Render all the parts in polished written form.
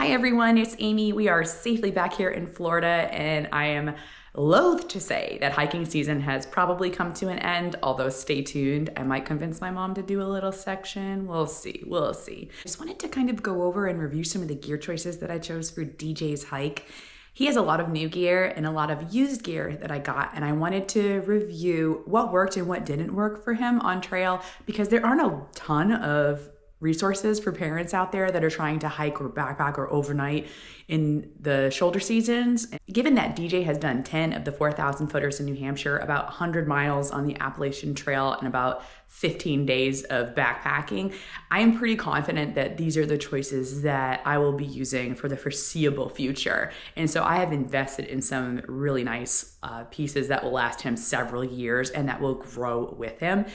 Hi everyone, it's Amy. We are safely back here in Florida, and I am loath to say that hiking season has probably come to an end, although stay tuned. I might convince my mom to do a little section. We'll see. I just wanted to kind of go over and review some of the gear choices that I chose for DJ's hike. He has a lot of new gear and a lot of used gear that I got, and I wanted to review what worked and what didn't work for him on trail, because there aren't a ton of resources for parents out there that are trying to hike or backpack or overnight in the shoulder seasons. Given that DJ has done 10 of the 4,000 footers in New Hampshire, about 100 miles on the Appalachian Trail, and about 15 days of backpacking, I am pretty confident that these are the choices that I will be using for the foreseeable future. And so I have invested in some really nice pieces that will last him several years and that will grow with him.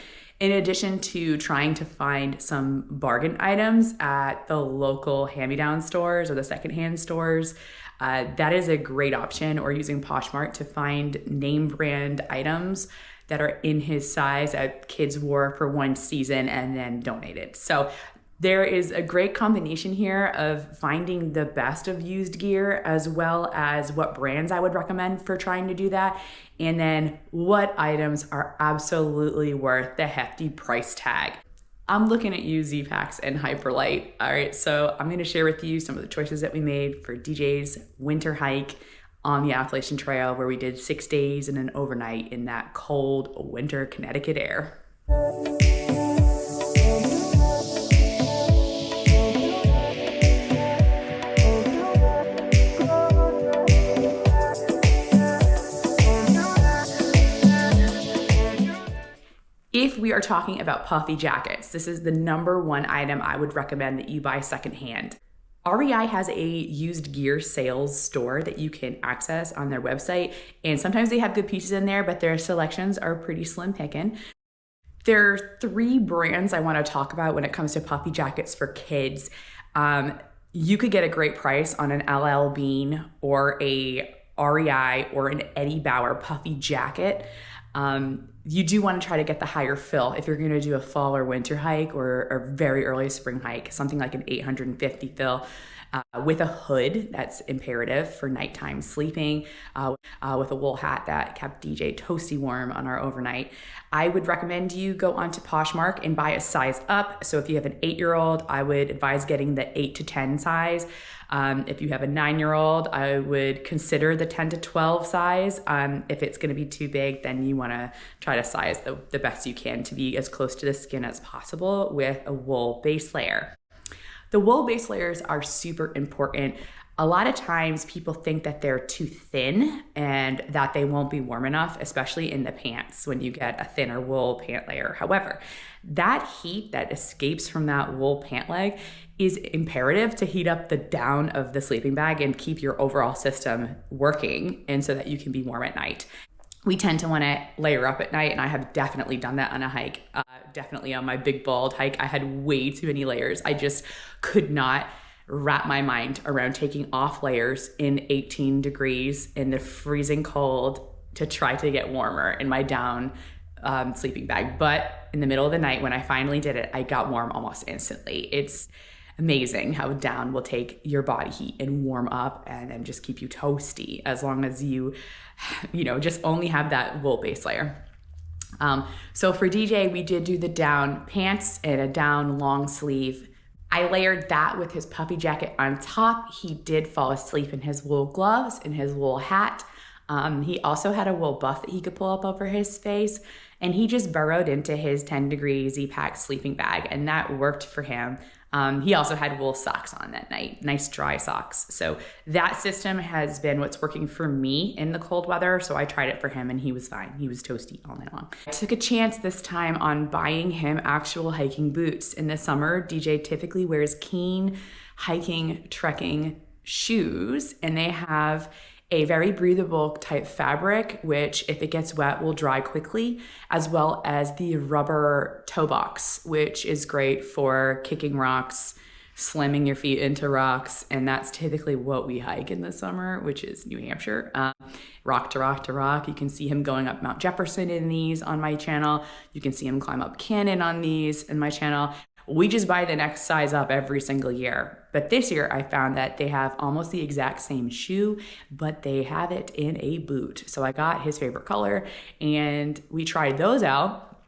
In addition to trying to find some bargain items at the local hand-me-down stores or the secondhand stores, that is a great option, or using POSHMARK to find name brand items that are in his size that kids wore for one season and then donated. So there is a great combination here of finding the best of used gear, as well as what brands I would recommend for trying to do that, and then what items are absolutely worth the hefty price tag. I'm looking at you, Z-Packs and Hyperlite. All right, so I'm gonna share with you some of the choices that we made for DJ's winter hike on the Appalachian Trail, where we did 6 days and an overnight in that cold winter Connecticut air. If we are talking about puffy jackets, this is the #1 item I would recommend that you buy secondhand. REI has a used gear sales store that you can access on their website, and sometimes they have good pieces in there, but their selections are pretty slim picking. There are 3 brands I want to talk about when it comes to puffy jackets for kids. You could get a great price on an LL Bean or a REI or an Eddie Bauer puffy jacket. You do want to try to get the higher fill if you're going to do a fall or winter hike, or a very early spring hike, something like an 850 fill with a hood. That's imperative for nighttime sleeping, with a wool hat that kept DJ toasty warm on our overnight. I would recommend you go onto Poshmark and buy a size up. So if you have an 8-year-old, I would advise getting the 8 to 10 size. If you have a 9-year-old, I would consider the 10 to 12 size. If it's going to be too big, then you want to try to size the best you can to be as close to the skin as possible with a wool base layer. The wool base layers are super important. A lot of times people think that they're too thin and that they won't be warm enough, especially in the pants when you get a thinner wool pant layer. However, that heat that escapes from that wool pant leg is imperative to heat up the down of the sleeping bag and keep your overall system working, and so that you can be warm at night. We tend to want to layer up at night, and I have definitely done that on a hike. Definitely on my big bald hike, I had way too many layers. I just could not wrap my mind around taking off layers in 18 degrees in the freezing cold to try to get warmer in my down sleeping bag. But in the middle of the night, when I finally did it, I got warm almost instantly. It's amazing how down will take your body heat and warm up and then just keep you toasty, as long as you just only have that wool base layer. So for DJ, we did do the down pants and a down long sleeve. I layered that with his puffy jacket on top. He did fall asleep in his wool gloves and his wool hat. He also had a wool buff that he could pull up over his face, and he just burrowed into his 10-degree Z-Pack sleeping bag, and that worked for him. He also had wool socks on that night, nice dry socks. So that system has been what's working for me in the cold weather. So I tried it for him and he was fine. He was toasty all night long. I took a chance this time on buying him actual hiking boots. In the summer, DJ typically wears Keen hiking, trekking shoes, and they have a very breathable type fabric, which if it gets wet will dry quickly, as well as the rubber toe box, which is great for kicking rocks, slamming your feet into rocks. And that's typically what we hike in the summer, which is New Hampshire. Rock to rock to rock. You can see him going up Mount Jefferson in these on my channel. You can see him climb up Cannon on these in my channel. We just buy the next size up every single year. But this year I found that they have almost the exact same shoe, but they have it in a boot. So I got his favorite color and we tried those out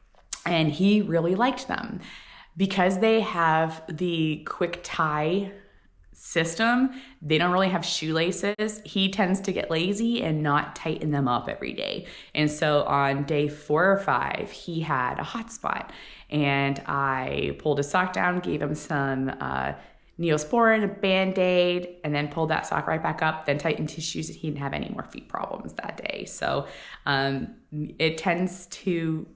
and he really liked them. Because they have the quick tie system, they don't really have shoelaces. He tends to get lazy and not tighten them up every day. And so on day 4 or 5, he had a hot spot and I pulled his sock down, gave him some Neosporin, a Band-Aid, and then pulled that sock right back up, then tightened his shoes and he didn't have any more feet problems that day. So it tends to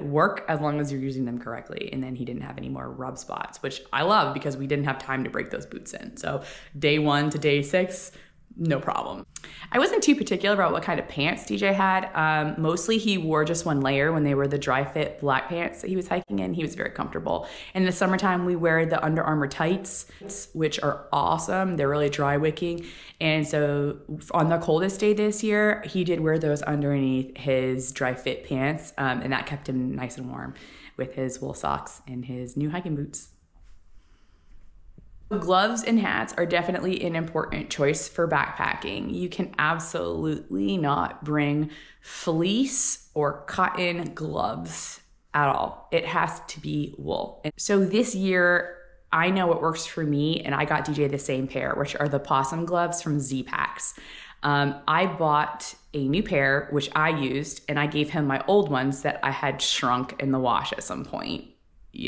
work as long as you're using them correctly. And then he didn't have any more rub spots, which I love because we didn't have time to break those boots in. So day 1 to day 6, no problem. I wasn't too particular about what kind of pants DJ had. Mostly he wore just one layer when they were the dry fit black pants that he was hiking in. He was very comfortable. In the summertime, we wear the Under Armour tights, which are awesome. They're really dry wicking. And so on the coldest day this year, he did wear those underneath his dry fit pants. And that kept him nice and warm with his wool socks and his new hiking boots. Gloves and hats are definitely an important choice for backpacking. You can absolutely not bring fleece or cotton gloves at all. It has to be wool. So this year, I know what works for me, and I got DJ the same pair, which are the possum gloves from Z-Packs. I bought a new pair, which I used, and I gave him my old ones that I had shrunk in the wash at some point,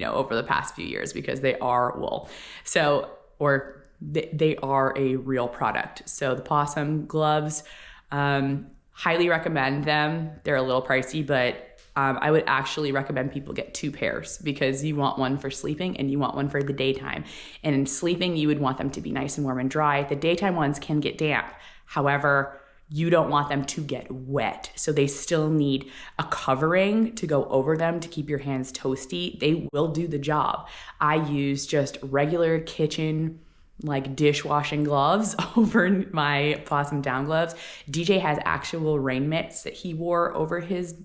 over the past few years because they are wool. So, or they are a real product. So the possum gloves, highly recommend them. They're a little pricey, but I would actually recommend people get 2 pairs because you want one for sleeping and you want one for the daytime. And in sleeping, you would want them to be nice and warm and dry. The daytime ones can get damp. However, you don't want them to get wet. So they still need a covering to go over them to keep your hands toasty. They will do the job. I use just regular kitchen, like dishwashing gloves over my possum down gloves. DJ has actual rain mitts that he wore over his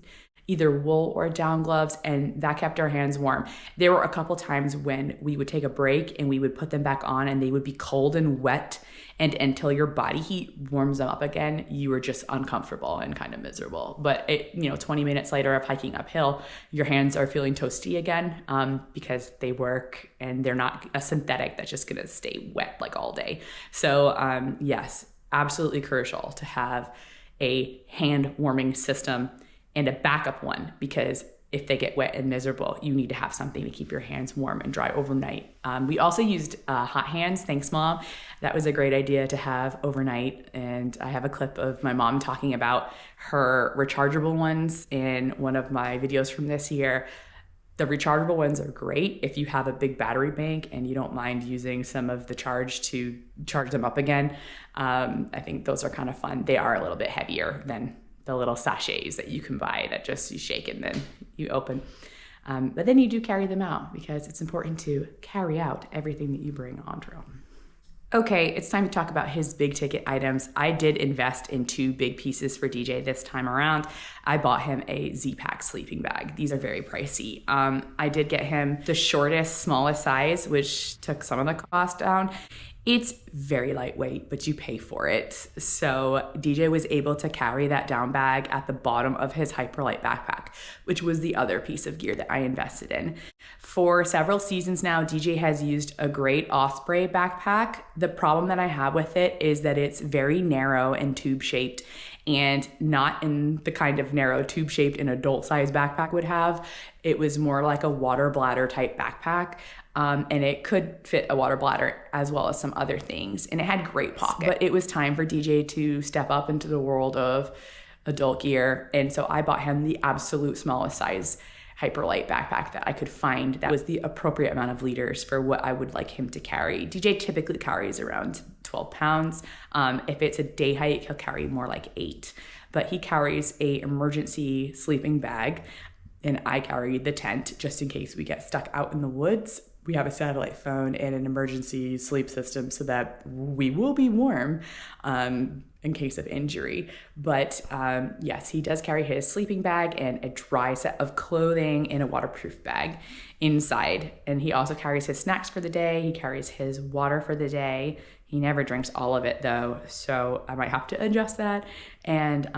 either wool or down gloves, and that kept our hands warm. There were a couple times when we would take a break and we would put them back on and they would be cold and wet, and until your body heat warms them up again, you were just uncomfortable and kind of miserable. But 20 minutes later of hiking uphill, your hands are feeling toasty again because they work and they're not a synthetic that's just gonna stay wet like all day. So yes, absolutely crucial to have a hand warming system and a backup one, because if they get wet and miserable, you need to have something to keep your hands warm and dry overnight. We also used hot hands. Thanks, Mom. That was a great idea to have overnight. And I have a clip of my mom talking about her rechargeable ones in one of my videos from this year. The rechargeable ones are great if you have a big battery bank and you don't mind using some of the charge to charge them up again. I think those are kind of fun. They are a little bit heavier than the little sachets that you can buy that just you shake and then you open. But then you do carry them out because it's important to carry out everything that you bring on trail. Okay, it's time to talk about his big ticket items. I did invest in 2 big pieces for DJ this time around. I bought him a Z-Pack sleeping bag. These are very pricey. I did get him the shortest, smallest size, which took some of the cost down. It's very lightweight, but you pay for it. So DJ was able to carry that down bag at the bottom of his Hyperlight backpack, which was the other piece of gear that I invested in. For several seasons now, DJ has used a great Osprey backpack. The problem that I have with it is that it's very narrow and tube-shaped, and not in the kind of narrow tube-shaped an adult-sized backpack would have. It was more like a water bladder type backpack. And it could fit a water bladder as well as some other things. And it had great pockets. But it was time for DJ to step up into the world of adult gear. And so I bought him the absolute smallest size Hyperlight backpack that I could find that was the appropriate amount of liters for what I would like him to carry. DJ typically carries around 12 pounds. If it's a day hike, he'll carry more like 8. But he carries a emergency sleeping bag, and I carry the tent just in case we get stuck out in the woods. we have a satellite phone and an emergency sleep system so that we will be warm in case of injury. But yes, he does carry his sleeping bag and a dry set of clothing in a waterproof bag inside. And he also carries his snacks for the day. He carries his water for the day. He never drinks all of it though, so I might have to adjust that. And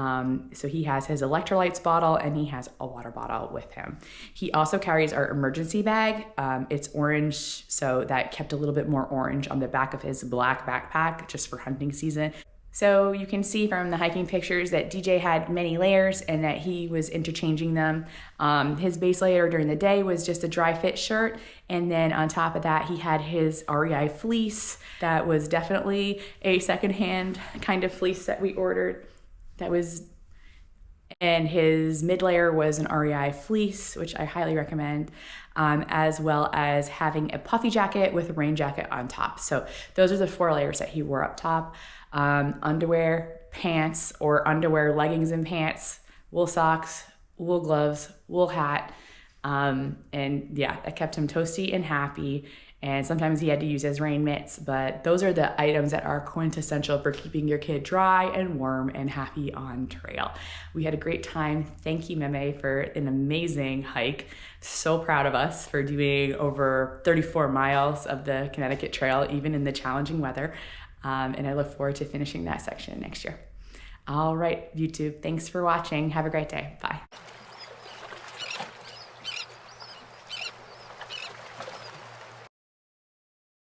so he has his electrolytes bottle and he has a water bottle with him. He also carries our emergency bag. It's orange, so that kept a little bit more orange on the back of his black backpack just for hunting season. So you can see from the hiking pictures that DJ had many layers and that he was interchanging them. His base layer during the day was just a dry fit shirt. And then on top of that, he had his REI fleece. That was definitely a secondhand kind of fleece that we ordered. And his mid layer was an REI fleece, which I highly recommend, as well as having a puffy jacket with a rain jacket on top. So those are the 4 layers that he wore up top. Underwear, pants, or underwear, leggings and pants, wool socks, wool gloves, wool hat. And yeah, that kept him toasty and happy. And sometimes he had to use his rain mitts, but those are the items that are quintessential for keeping your kid dry and warm and happy on trail. We had a great time. Thank you, Meme, for an amazing hike. So proud of us for doing over 34 miles of the Connecticut Trail, even in the challenging weather. And I look forward to finishing that section next year. All right, YouTube, thanks for watching. Have a great day. Bye.